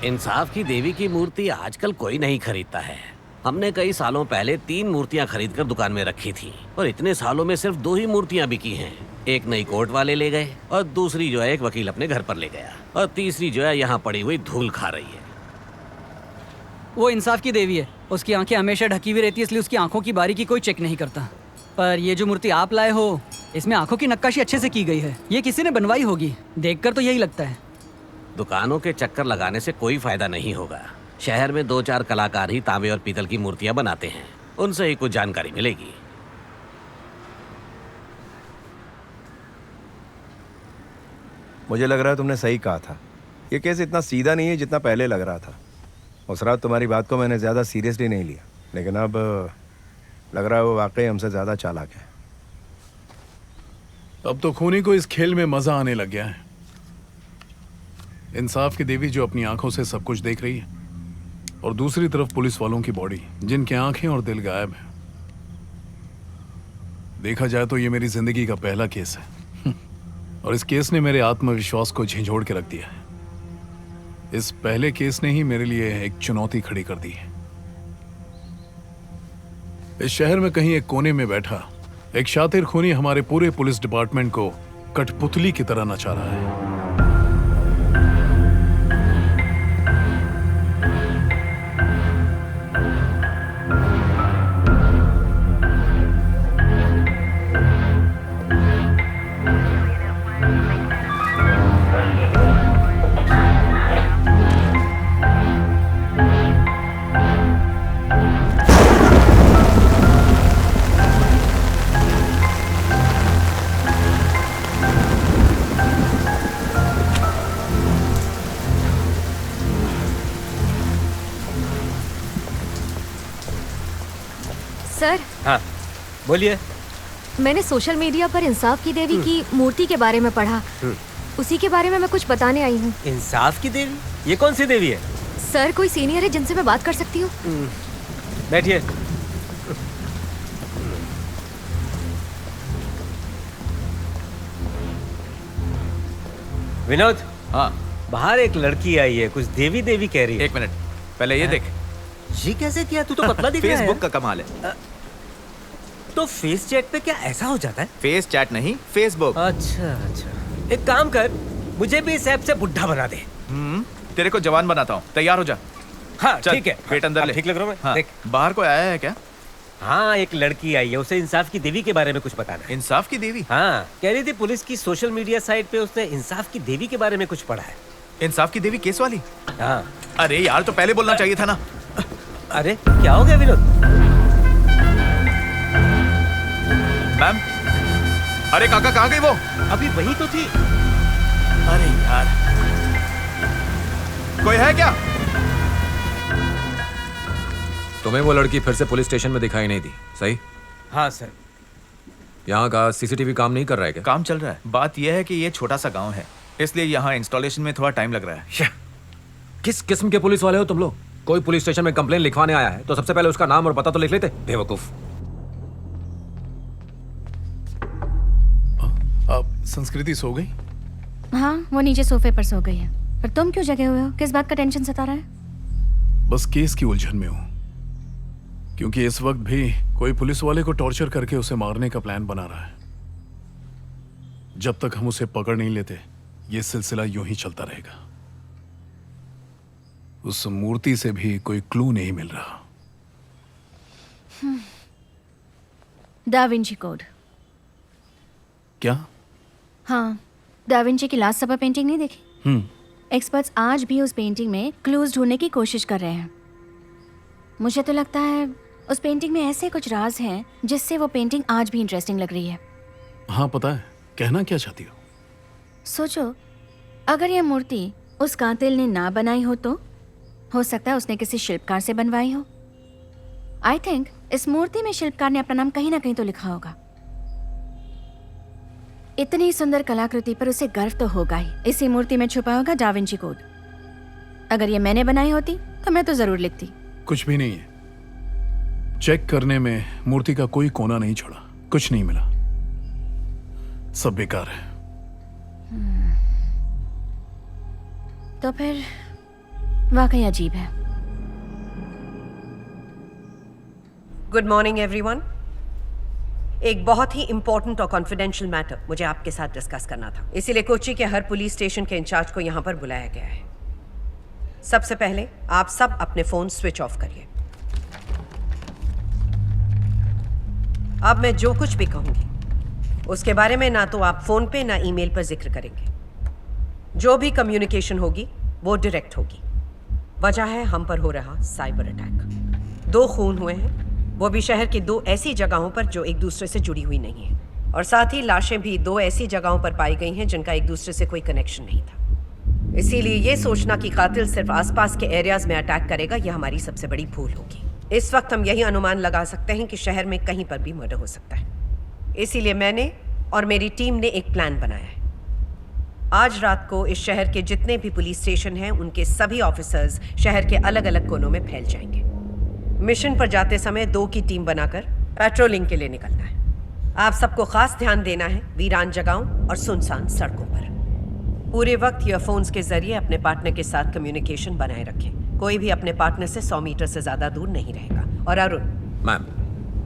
इंसाफ की देवी की मूर्ति आजकल कोई नहीं खरीदता है। हमने कई सालों पहले 3 मूर्तियां खरीदकर दुकान में रखी थी और इतने सालों में सिर्फ 2 ही मूर्तियां बिकी हैं। एक नई कोर्ट वाले ले गए और दूसरी जो है एक वकील अपने घर पर ले गया और तीसरी जो है यहाँ पड़ी हुई धूल खा रही है। वो इंसाफ की देवी है, उसकी आंखें हमेशा ढकी हुई रहती है, इसलिए उसकी आंखों की बारीकी कोई चेक नहीं करता। पर ये जो मूर्ति आप लाए हो, इसमें आंखों की नक्काशी अच्छे से की गई है। ये किसी ने बनवाई होगी, देखकर तो यही लगता है। दुकानों के चक्कर लगाने से कोई फायदा नहीं होगा। शहर में 2-4 कलाकार ही तांबे और पीतल की मूर्तियां बनाते हैं, उनसे ही कुछ जानकारी मिलेगी। मुझे लग रहा है तुमने सही कहा था। ये केस इतना सीधा नहीं है जितना पहले लग रहा था। उस रात तुम्हारी बात को मैंने ज़्यादा सीरियसली नहीं लिया, लेकिन अब लग रहा है वो वाकई हमसे ज़्यादा चालाक है। अब तो खूनी को इस खेल में मजा आने लग गया है। इंसाफ की देवी जो अपनी आंखों से सब कुछ देख रही है और दूसरी तरफ पुलिस वालों की बॉडी जिनके आंखें और दिल गायब है। देखा जाए तो ये मेरी जिंदगी का पहला केस है और इस केस ने मेरे आत्मविश्वास को झिझोड़ के रख दिया है। इस पहले केस ने ही मेरे लिए एक चुनौती खड़ी कर दी है। इस शहर में कहीं एक कोने में बैठा एक शातिर खूनी हमारे पूरे पुलिस डिपार्टमेंट को कठपुतली की तरह नचा रहा है। सर। हाँ बोलिए। मैंने सोशल मीडिया पर इंसाफ की देवी की मूर्ति के बारे में पढ़ा, उसी के बारे में मैं कुछ बताने आई हूँ। इंसाफ की देवी? ये कौन सी देवी है? सर, कोई सीनियर है जिनसे मैं बात कर सकती हूँ? बैठिए। विनोद। हाँ। बाहर एक लड़की आई है, कुछ देवी देवी कह रही है। 1 मिनट, पहले ये देख। ये कैसे किया? तू तो पतला दिख रहा है। फेसबुक का कमाल है। तो फेस चैट पे क्या ऐसा हो जाता है? फेस चैट नहीं, फेसबुक। अच्छा अच्छा, एक काम कर, मुझे भी इस ऐप से बुढ़ा बना दे। तेरे को जवान बनाता हूँ, तैयार हो जा। हाँ ठीक है। गेट अंदर ले। ठीक लग रहा हूँ मैं। हाँ, देख। बाहर कोई आया है क्या? हाँ, एक लड़की आई है, उसे इंसाफ की देवी के बारे में कुछ बताना है। इंसाफ की देवी? हाँ, कह रही थी पुलिस की सोशल मीडिया साइट पे उसने इंसाफ की देवी के बारे में कुछ पढ़ा है। इंसाफ की देवी केस वाली? हाँ। अरे यार, तो पहले बोलना चाहिए था ना। अरे क्या हो गया विनोद? मैम, अरे काका कहाँ गई वो? अभी वही तो थी। अरे यार, कोई है क्या? तुम्हें वो लड़की फिर से पुलिस स्टेशन में दिखाई नहीं दी, सही? हाँ सर। यहाँ का सीसीटीवी काम नहीं कर रहा है क्या? काम चल रहा है। बात यह है कि ये छोटा सा गांव है, इसलिए यहाँ इंस्टॉलेशन में थोड़ा टाइम लग रहा है। किस किस्म के पुलिस वाले हो तुम लोग? कोई पुलिस स्टेशन में कंप्लेन लिखवाने आया है तो सबसे पहले उसका नाम और पता तो लिख लेते, बेवकूफ। अब संस्कृति सो गई? हाँ, वो नीचे सोफे पर सो गई है। पर तुम क्यों जगे हुए हो? किस बात का टेंशन सता रहा है? बस केस की उलझन में हूँ, क्योंकि इस वक्त भी कोई पुलिस वाले को टॉर्चर करके उसे मारने का प्लान बना रहा है। जब तक हम उसे पकड़ नहीं लेते ये सिलसिला यूं ही चलता रहेगा। उस मूर्ति से भी कोई क्लू नहीं मिल रहा। Da Vinci code. क्या? हाँ, दा विंची की लास्ट सपर पेंटिंग नहीं देखी? एक्सपर्ट्स आज भी उस पेंटिंग में क्लूज ढूंढने की कोशिश कर रहे हैं। मुझे तो लगता है उस पेंटिंग में ऐसे कुछ राज हैं जिससे वो पेंटिंग आज भी इंटरेस्टिंग लग रही है। हाँ पता है, कहना क्या चाहती हो? सोचो, अगर ये मूर्ति उस कातिल ने ना बनाई हो सकता है उसने किसी शिल्पकार से बनवाई हो। आई थिंक इस मूर्ति में शिल्पकार ने अपना नाम कहीं ना कहीं तो लिखा होगा। इतनी सुंदर कलाकृति पर उसे गर्व तो होगा ही। इसी मूर्ति में छुपा होगा दा विंची कोड। अगर ये मैंने बनाई होती तो मैं तो जरूर लिखती। कुछ भी नहीं है। चेक करने में मूर्ति का कोई कोना नहीं छोड़ा, कुछ नहीं मिला, सब बेकार है। तो फिर वाकई अजीब है। Good morning everyone. एक बहुत ही इंपॉर्टेंट और कॉन्फिडेंशियल मैटर मुझे आपके साथ डिस्कस करना था, इसीलिए कोची के हर पुलिस स्टेशन के इंचार्ज को यहाँ पर बुलाया गया है। सबसे पहले आप सब अपने फोन स्विच ऑफ करिए। अब मैं जो कुछ भी कहूंगी उसके बारे में ना तो आप फोन पे ना ईमेल पर जिक्र करेंगे। जो भी कम्युनिकेशन होगी वो डायरेक्ट होगी। वजह है हम पर हो रहा साइबर अटैक। 2 खून हुए हैं, वो भी शहर की 2 ऐसी जगहों पर जो एक दूसरे से जुड़ी हुई नहीं है, और साथ ही लाशें भी 2 ऐसी जगहों पर पाई गई हैं जिनका एक दूसरे से कोई कनेक्शन नहीं था। इसीलिए ये सोचना कि कातिल सिर्फ आसपास के एरियाज में अटैक करेगा, यह हमारी सबसे बड़ी भूल होगी। इस वक्त हम यही अनुमान लगा सकते हैं कि शहर में कहीं पर भी मर्डर हो सकता है। इसीलिए मैंने और मेरी टीम ने एक प्लान बनाया है। आज रात को इस शहर के जितने भी पुलिस स्टेशन हैं उनके सभी ऑफिसर्स शहर के अलग अलग कोनों में फैल जाएंगे। मिशन पर जाते समय 2 की टीम बनाकर पेट्रोलिंग के लिए निकलना है। आप सबको खास ध्यान देना है वीरान जगहों और सुनसान सड़कों पर। पूरे वक्त ईयरफोन्स के जरिए अपने पार्टनर के साथ कम्युनिकेशन बनाए रखें। कोई भी अपने पार्टनर से 100 मीटर से ज्यादा दूर नहीं रहेगा। और अरुण मैम।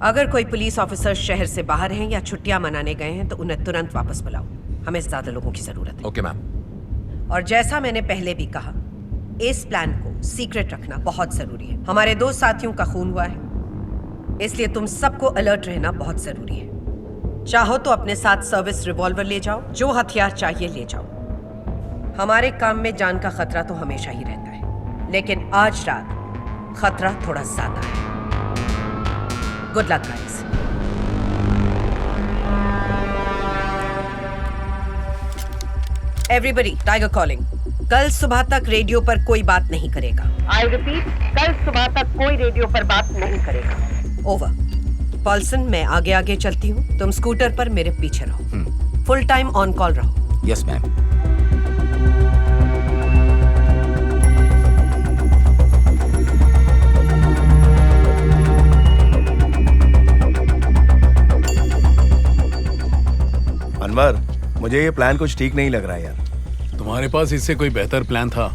अगर कोई पुलिस ऑफिसर शहर से बाहर हैं या छुट्टियां मनाने गए हैं तो उन्हें तुरंत वापस बुलाओ। हमें ज्यादा लोगों की जरूरत है। Okay ma'am. और जैसा मैंने पहले भी कहा, इस प्लान को सीक्रेट रखना बहुत जरूरी है। हमारे 2 साथियों का खून हुआ है, इसलिए तुम सबको अलर्ट रहना बहुत जरूरी है। चाहो तो अपने साथ सर्विस रिवॉल्वर ले जाओ, जो हथियार चाहिए ले जाओ। हमारे काम में जान का खतरा तो हमेशा ही रहता है, लेकिन आज रात खतरा थोड़ा ज्यादा है। Good luck guys. Everybody, tiger calling. कल सुबह तक रेडियो पर कोई बात नहीं करेगा। आई रिपीट, कल सुबह तक कोई रेडियो पर बात नहीं करेगा। ओवर। पॉल्सन, मैं आगे आगे चलती हूँ, तुम स्कूटर पर मेरे पीछे रहो। फुल टाइम ऑन कॉल रहो। Yes ma'am. अनवर, मुझे ये प्लान कुछ ठीक नहीं लग रहा है यार। तुम्हारे पास इससे कोई बेहतर प्लान था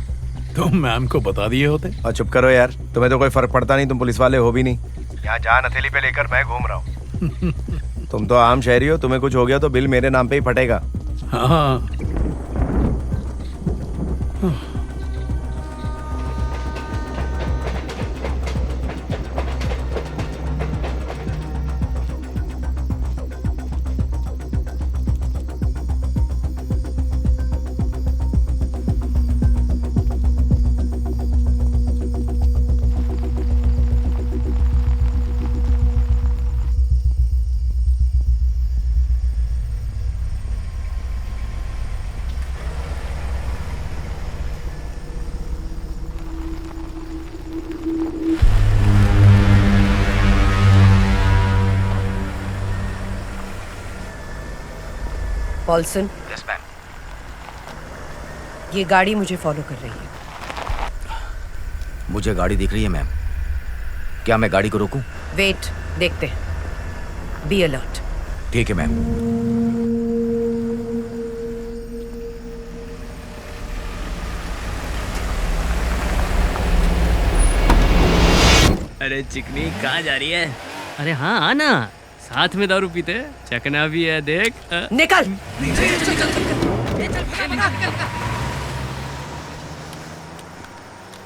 तो मैम को बता दिए होते। और चुप करो यार, तुम्हें तो कोई फर्क पड़ता नहीं, तुम पुलिस वाले हो भी नहीं। यहाँ जान हथेली पे लेकर मैं घूम रहा हूँ। तुम तो आम शहरी हो, तुम्हें कुछ हो गया तो बिल मेरे नाम पे ही फटेगा। हाँ। Paulson, yes ma'am. ये गाड़ी मुझे फॉलो कर रही है। मुझे गाड़ी दिख रही है मैम। क्या मैं गाड़ी को रोकूं? वेट, देखते हैं। Be alert. ठीक है मैम। अरे चिकनी कहाँ जा रही है? अरे हाँ आना, साथ में दारू पीते, चकना भी है देख। निकल।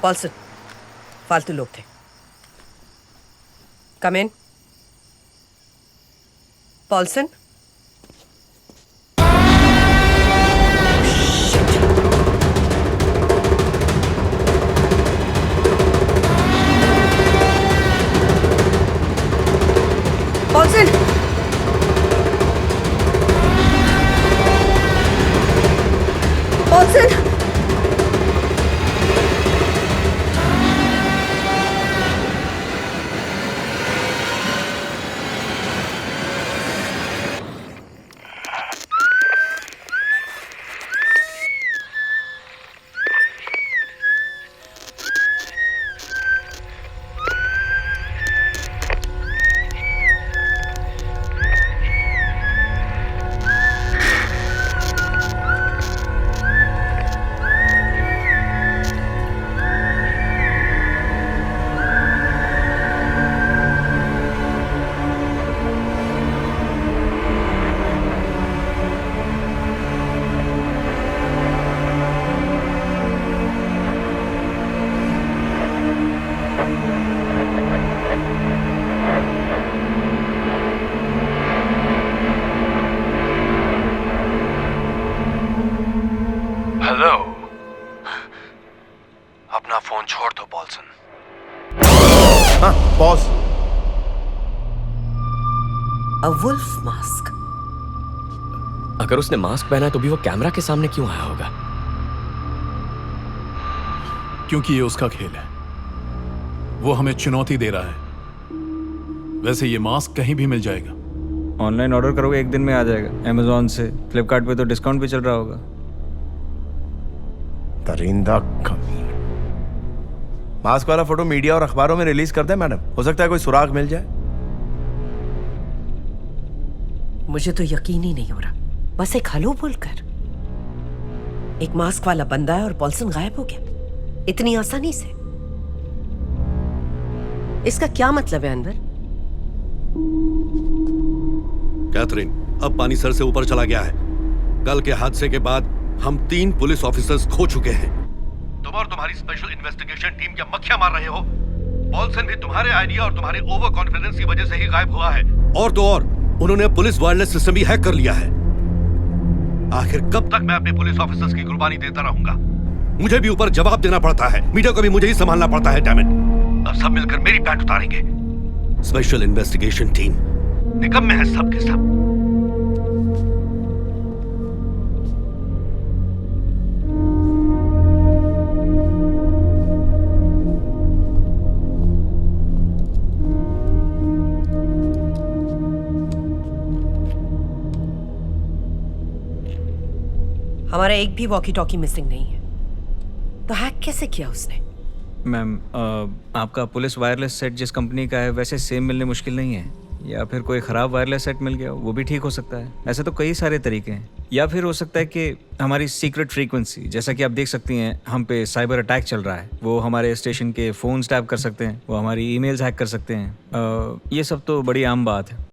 पॉल्सन, फालतू लोग थे। कम इन। पॉल्सन। पॉल्सन। पॉल्सन। अपना फोन छोड़ दो पॉल्सन। हाँ, पॉज। अ वुल्फ मास्क। अगर उसने मास्क पहना है तो भी वो कैमरा के सामने क्यों आया होगा? क्योंकि ये उसका खेल है, वो हमें चुनौती दे रहा है। वैसे ये मास्क कहीं भी मिल जाएगा। ऑनलाइन ऑर्डर करोगे 1 दिन में आ जाएगा, अमेजोन से, फ्लिपकार्ट पे तो डिस्काउंट भी चल रहा होगा। दरिंदा कमीना। मास्क वाला फोटो मीडिया और अखबारों में रिलीज कर दे मैडम, हो सकता है कोई सुराग मिल जाए। मुझे तो यकीन ही नहीं हो रहा, बस एक हेलो बोलकर एक मास्क वाला बंदा है और पॉल्सन गायब हो गया इतनी आसानी से। इसका क्या मतलब है अनवर? कैथरीन, अब पानी सर से ऊपर चला गया है। कल के हादसे के बाद हम 3 पुलिस ऑफिसर्स खो चुके हैं। तुम और तुम्हारी स्पेशल इन्वेस्टिगेशन टीम क्या मक्खियां मार रहे हो? पॉल्सन भी तुम्हारे आइडिया और तुम्हारे ओवर कॉन्फिडेंस की वजह से ही गायब हुआ है। और तो और उन्होंने पुलिस वायरलेस सिस्टम भी हैक कर लिया है। आखिर कब तक मैं अपने पुलिस ऑफिसर्स की कुर्बानी देता रहूंगा? मुझे भी ऊपर जवाब देना पड़ता है, मीडिया को भी मुझे ही संभालना पड़ता है। डैम इट, अब सब मिलकर मेरी पैंट उतारेंगे। स्पेशल इन्वेस्टिगेशन टीम निकम्मे है सब के सब। हमारा एक भी वॉकी टॉकी मिसिंग नहीं है, तो हैक कैसे किया उसने? मैम, आपका पुलिस वायरलेस सेट जिस कंपनी का है वैसे सेम मिलने मुश्किल नहीं है, या फिर कोई ख़राब वायरलेस सेट मिल गया वो भी ठीक हो सकता है। ऐसे तो कई सारे तरीके हैं। या फिर हो सकता है कि हमारी सीक्रेट फ्रीक्वेंसी, जैसा कि आप देख सकती हैं हम पे साइबर अटैक चल रहा है, वो हमारे स्टेशन के फ़ोन टैप कर सकते हैं, वो हमारी ईमेल्स हैक कर सकते हैं। ये सब तो बड़ी आम बात है।